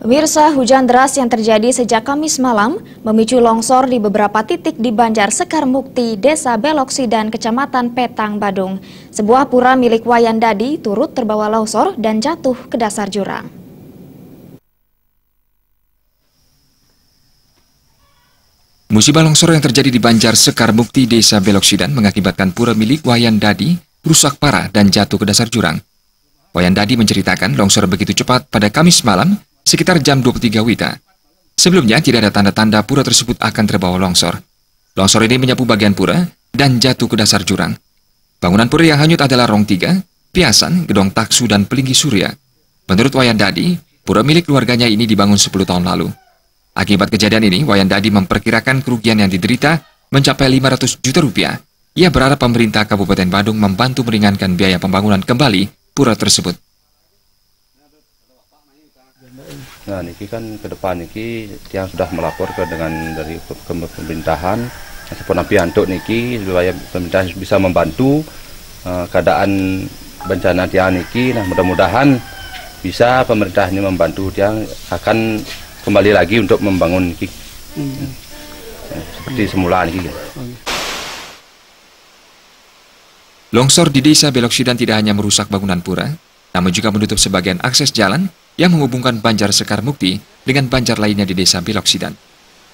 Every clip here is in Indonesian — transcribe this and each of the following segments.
Pemirsa, hujan deras yang terjadi sejak Kamis malam memicu longsor di beberapa titik di Banjar Sekar Mukti, Desa Beloksidan, Kecamatan Petang, Badung. Sebuah pura milik Wayan Dadi turut terbawa longsor dan jatuh ke dasar jurang. Musibah longsor yang terjadi di Banjar Sekar Mukti, Desa Beloksidan mengakibatkan pura milik Wayan Dadi rusak parah dan jatuh ke dasar jurang. Wayan Dadi menceritakan longsor begitu cepat pada Kamis malam sekitar jam 23 WITA. Sebelumnya tidak ada tanda-tanda pura tersebut akan terbawa longsor. Longsor ini menyapu bagian pura dan jatuh ke dasar jurang. Bangunan pura yang hanyut adalah Rong 3, Piasan, Gedong Taksu, dan Pelinggi Surya. Menurut Wayan Dadi, pura milik keluarganya ini dibangun 10 tahun lalu. Akibat kejadian ini, Wayan Dadi memperkirakan kerugian yang diderita mencapai 500 juta rupiah. Ia berharap pemerintah Kabupaten Badung membantu meringankan biaya pembangunan kembali pura tersebut. Nah, niki kan ke depan niki yang sudah melapor dari pemerintahan sepon piantuk niki supaya pemerintah bisa membantu keadaan bencana tiang niki. Nah, mudah-mudahan bisa pemerintah ini membantu tiang akan kembali lagi untuk membangun niki seperti semula niki. Longsor di Desa Beloksidan tidak hanya merusak bangunan pura, namun juga menutup sebagian akses jalan yang menghubungkan Banjar Sekar Mukti dengan Banjar lainnya di Desa Beloksidan.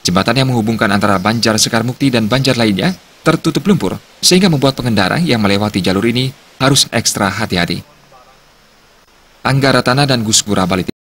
Jembatan yang menghubungkan antara Banjar Sekar Mukti dan Banjar lainnya tertutup lumpur, sehingga membuat pengendara yang melewati jalur ini harus ekstra hati-hati. Angga Ratana dan Gus Gurabali.